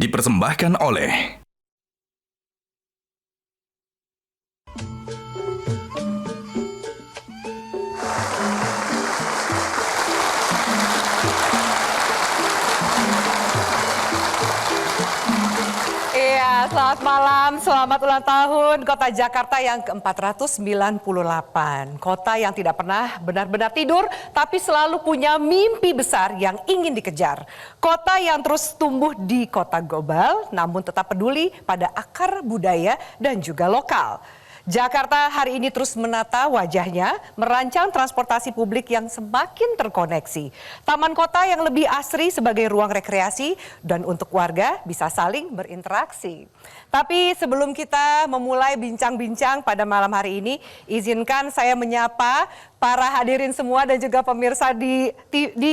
dipersembahkan oleh Iya, selamat malam, selamat ulang tahun Kota Jakarta yang ke-498. Kota yang tidak pernah benar-benar tidur, tapi selalu punya mimpi besar yang ingin dikejar. Kota yang terus tumbuh di kota global, namun tetap peduli pada akar budaya dan juga lokal. Jakarta hari ini terus menata wajahnya, merancang transportasi publik yang semakin terkoneksi. Taman kota yang lebih asri sebagai ruang rekreasi dan untuk warga bisa saling berinteraksi. Tapi sebelum kita memulai bincang-bincang pada malam hari ini, izinkan saya menyapa para hadirin semua dan juga pemirsa di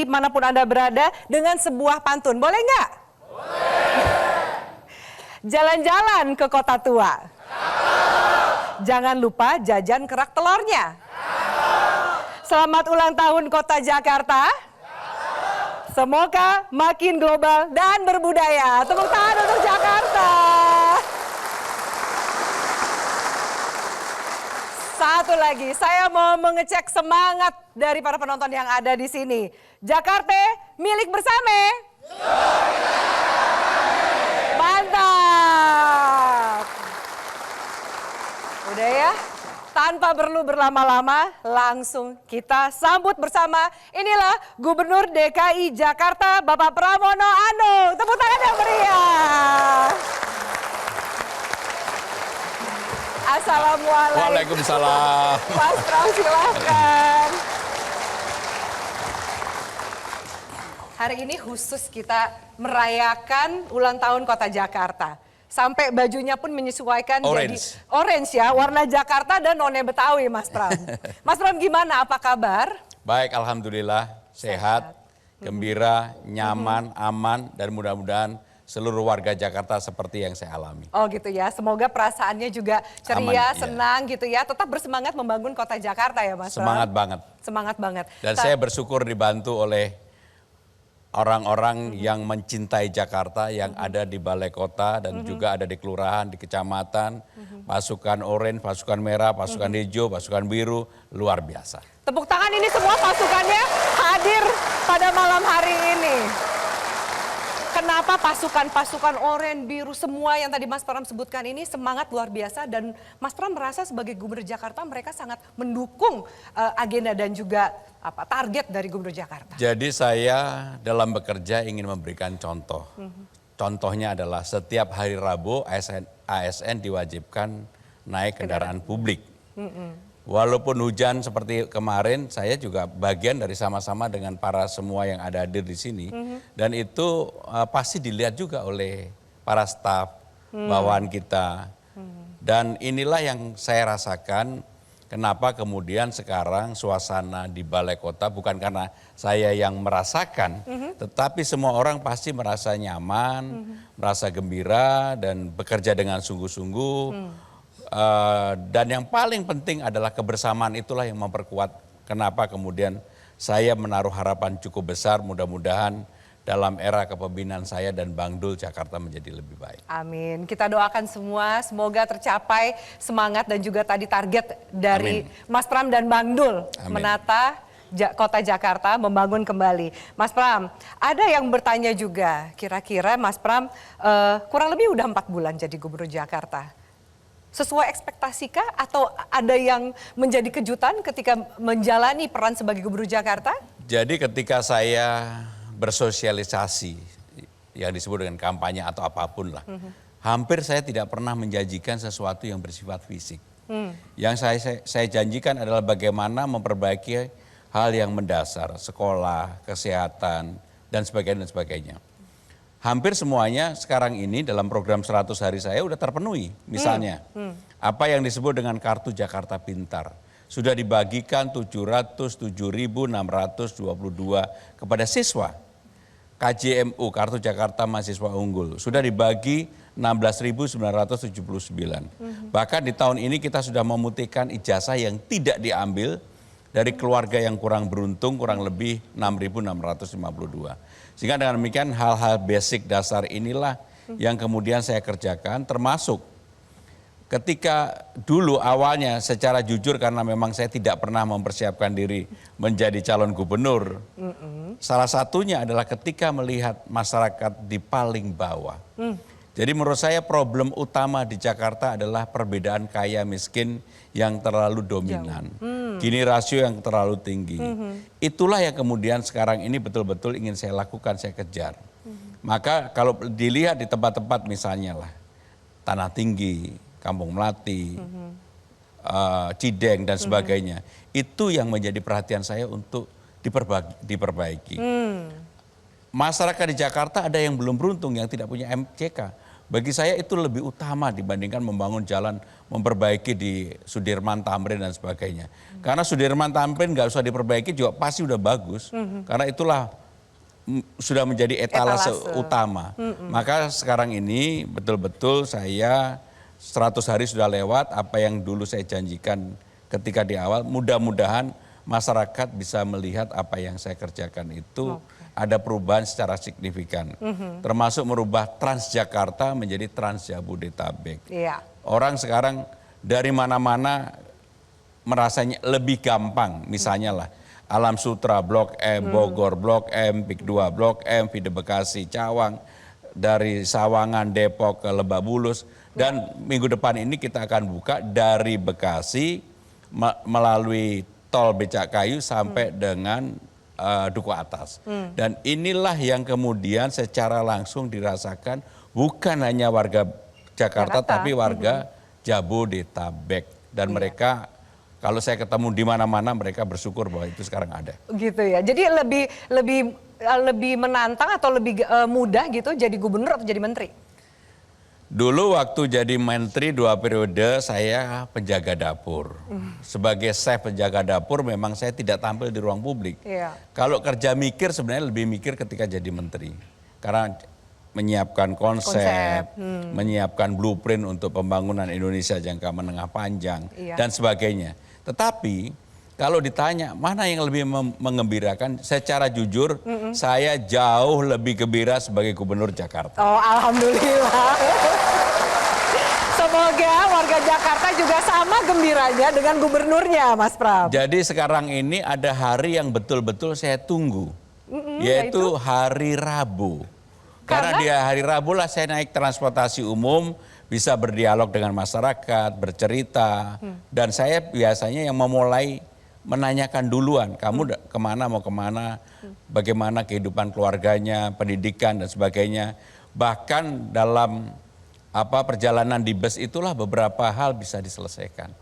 manapun Anda berada dengan sebuah pantun. Boleh nggak? Boleh. Jalan-jalan ke kota tua. Jangan lupa jajan kerak telurnya. Selamat ulang tahun Kota Jakarta. Semoga makin global dan berbudaya. Tepuk tangan untuk Jakarta. Satu lagi, saya mau mengecek semangat dari para penonton yang ada di sini. Jakarta milik bersama. Mantap. Udah ya, tanpa perlu berlama-lama, langsung kita sambut bersama. Inilah Gubernur DKI Jakarta, Bapak Pramono Anung. Tepuk tangan yang meriah. Assalamualaikum. Waalaikumsalam. Mas Pram, silahkan. Hari ini khusus kita merayakan ulang tahun Kota Jakarta. Sampai bajunya pun menyesuaikan jadi orange ya, warna Jakarta dan none Betawi, Mas Pram. Mas Pram gimana, apa kabar? Baik, alhamdulillah, sehat, gembira, nyaman, aman, dan mudah-mudahan seluruh warga Jakarta seperti yang saya alami. Oh gitu ya, semoga perasaannya juga ceria, senang gitu ya, tetap bersemangat membangun Kota Jakarta ya Mas Pram. Semangat banget. Semangat banget. Dan saya bersyukur dibantu oleh orang-orang yang mencintai Jakarta yang ada di balai kota dan juga ada di kelurahan, di kecamatan, pasukan oranye, pasukan merah, pasukan hijau, pasukan biru, luar biasa. Tepuk tangan, ini semua pasukannya hadir pada malam hari ini. Kenapa pasukan-pasukan oranye, biru, semua yang tadi Mas Pram sebutkan ini semangat luar biasa dan Mas Pram merasa sebagai Gubernur Jakarta mereka sangat mendukung agenda dan juga target dari Gubernur Jakarta. Jadi saya dalam bekerja ingin memberikan contoh. Contohnya adalah setiap hari Rabu ASN diwajibkan naik kendaraan publik. Walaupun hujan seperti kemarin, saya juga bagian dari sama-sama dengan para semua yang ada hadir di sini. Dan itu pasti dilihat juga oleh para staf, bawahan kita. Dan inilah yang saya rasakan, kenapa kemudian sekarang suasana di balai kota, bukan karena saya yang merasakan, tetapi semua orang pasti merasa nyaman, merasa gembira, dan bekerja dengan sungguh-sungguh. Dan yang paling penting adalah kebersamaan itulah yang memperkuat kenapa kemudian saya menaruh harapan cukup besar mudah-mudahan dalam era kepemimpinan saya dan Bang Dul Jakarta menjadi lebih baik. Amin. Kita doakan semua semoga tercapai semangat dan juga tadi target dari Mas Pram dan Bang Dul menata Kota Jakarta, membangun kembali. Mas Pram, ada yang bertanya juga kira-kira Mas Pram kurang lebih udah 4 bulan jadi Gubernur Jakarta. Sesuai ekspektasikah atau ada yang menjadi kejutan ketika menjalani peran sebagai Gubernur Jakarta? Jadi ketika saya bersosialisasi yang disebut dengan kampanye atau apapun lah, hampir saya tidak pernah menjanjikan sesuatu yang bersifat fisik. Yang saya janjikan adalah bagaimana memperbaiki hal yang mendasar, sekolah, kesehatan, dan sebagainya. Hampir semuanya sekarang ini dalam program 100 hari saya udah terpenuhi. Misalnya, apa yang disebut dengan Kartu Jakarta Pintar. Sudah dibagikan 707.622 kepada siswa. KJMU, Kartu Jakarta Mahasiswa Unggul, sudah dibagi 16.979. Bahkan di tahun ini kita sudah memutihkan ijazah yang tidak diambil dari keluarga yang kurang beruntung, kurang lebih 6.652. Sehingga dengan demikian hal-hal basic dasar inilah yang kemudian saya kerjakan, termasuk ketika dulu awalnya secara jujur karena memang saya tidak pernah mempersiapkan diri menjadi calon gubernur. Salah satunya adalah ketika melihat masyarakat di paling bawah. Jadi menurut saya problem utama di Jakarta adalah perbedaan kaya miskin yang terlalu dominan. Gini rasio yang terlalu tinggi. Itulah yang kemudian sekarang ini betul-betul ingin saya lakukan, saya kejar. Maka kalau dilihat di tempat-tempat misalnya lah, Tanah Tinggi, Kampung Melati, Cideng dan sebagainya. Itu yang menjadi perhatian saya untuk diperbaiki. Masyarakat di Jakarta ada yang belum beruntung, yang tidak punya MCK. Bagi saya itu lebih utama dibandingkan membangun jalan, memperbaiki di Sudirman Tamrin dan sebagainya. Karena Sudirman Tamrin nggak usah diperbaiki juga pasti udah bagus. Karena itulah sudah menjadi etalase utama. Maka sekarang ini betul-betul saya 100 hari sudah lewat, apa yang dulu saya janjikan ketika di awal, mudah-mudahan masyarakat bisa melihat apa yang saya kerjakan itu ada perubahan secara signifikan. Termasuk merubah Transjakarta menjadi Trans Jabodetabek. Orang sekarang dari mana-mana merasanya lebih gampang, misalnya lah Alam Sutra Blok M, Bogor Blok M, PIK 2 Blok M, Vide Bekasi, Cawang, dari Sawangan, Depok ke Lebak Bulus. Dan minggu depan ini kita akan buka dari Bekasi melalui tol Becakayu sampai dengan Duku Atas. Dan inilah yang kemudian secara langsung dirasakan bukan hanya warga Jakarta tapi warga Jabodetabek. Dan mereka kalau saya ketemu di mana-mana mereka bersyukur bahwa itu sekarang ada. Gitu ya. Jadi lebih menantang atau lebih mudah gitu jadi gubernur atau jadi menteri? Dulu waktu jadi menteri 2 periode saya penjaga dapur. Sebagai chef penjaga dapur memang saya tidak tampil di ruang publik. Kalau kerja mikir sebenarnya lebih mikir ketika jadi menteri. Karena menyiapkan konsep. Menyiapkan blueprint untuk pembangunan Indonesia jangka menengah panjang dan sebagainya. Tetapi kalau ditanya mana yang lebih mengembirakan, secara jujur saya jauh lebih gembira sebagai gubernur Jakarta. Oh, alhamdulillah. Semoga warga Jakarta juga sama gembiranya dengan gubernurnya, Mas Pram. Jadi sekarang ini ada hari yang betul-betul saya tunggu, yaitu hari Rabu. Karena di hari Rabu lah saya naik transportasi umum, bisa berdialog dengan masyarakat, bercerita, dan saya biasanya yang memulai menanyakan duluan, kamu kemana, mau kemana, bagaimana kehidupan keluarganya, pendidikan dan sebagainya. Bahkan dalam perjalanan di bus itulah beberapa hal bisa diselesaikan.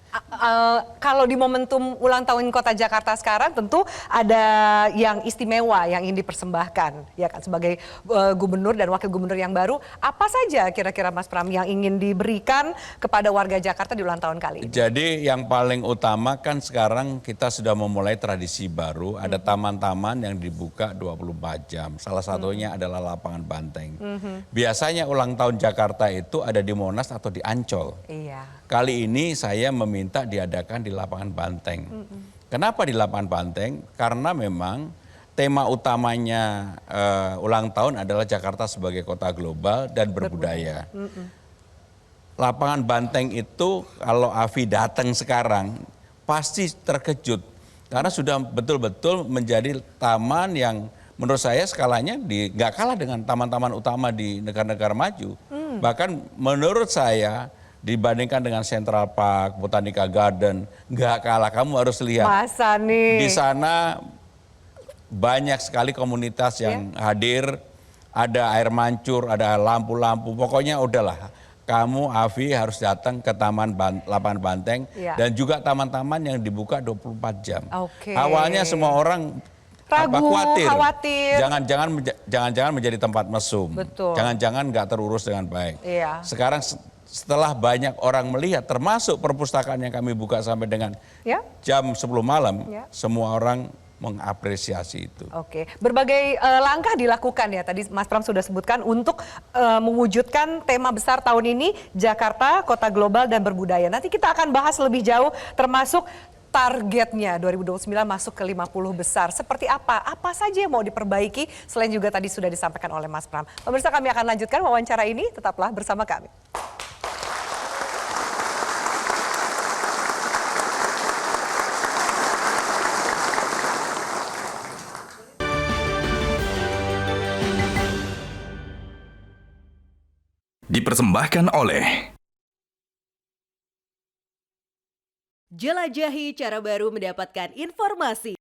Kalau di momentum ulang tahun Kota Jakarta sekarang tentu ada yang istimewa yang ingin dipersembahkan, ya kan, sebagai gubernur dan wakil gubernur yang baru. Apa saja kira-kira Mas Pram yang ingin diberikan kepada warga Jakarta di ulang tahun kali ini? Jadi yang paling utama kan sekarang kita sudah memulai tradisi baru, ada taman-taman yang dibuka 24 jam. Salah satunya adalah lapangan banteng. Biasanya ulang tahun Jakarta itu ada di Monas atau di Ancol. Kali ini saya meminta diadakan di lapangan banteng. Kenapa di lapangan banteng? Karena memang tema utamanya ulang tahun adalah Jakarta sebagai kota global dan berbudaya. Lapangan banteng itu kalau Afi datang sekarang pasti terkejut. Karena sudah betul-betul menjadi taman yang menurut saya skalanya nggak kalah dengan taman-taman utama di negara-negara maju. Bahkan menurut saya dibandingkan dengan Central Park, Botanica Garden, nggak kalah. Kamu harus lihat. Masa nih? Di sana banyak sekali komunitas yang hadir, ada air mancur, ada lampu-lampu. Pokoknya udahlah, kamu Afi harus datang ke lapangan banteng dan juga taman-taman yang dibuka 24 jam. Awalnya semua orang ragu, khawatir. Jangan-jangan menjadi tempat mesum. Jangan-jangan nggak terurus dengan baik. Sekarang setelah banyak orang melihat, termasuk perpustakaan yang kami buka sampai dengan jam 10 malam, semua orang mengapresiasi itu. Berbagai langkah dilakukan ya, tadi Mas Pram sudah sebutkan untuk mewujudkan tema besar tahun ini, Jakarta, Kota Global dan Berbudaya. Nanti kita akan bahas lebih jauh, termasuk targetnya 2029 masuk ke 50 besar. Seperti apa? Apa saja yang mau diperbaiki? Selain juga tadi sudah disampaikan oleh Mas Pram. Pemirsa, kami akan lanjutkan wawancara ini. Tetaplah bersama kami. Dipersembahkan oleh Jelajahi cara baru mendapatkan informasi.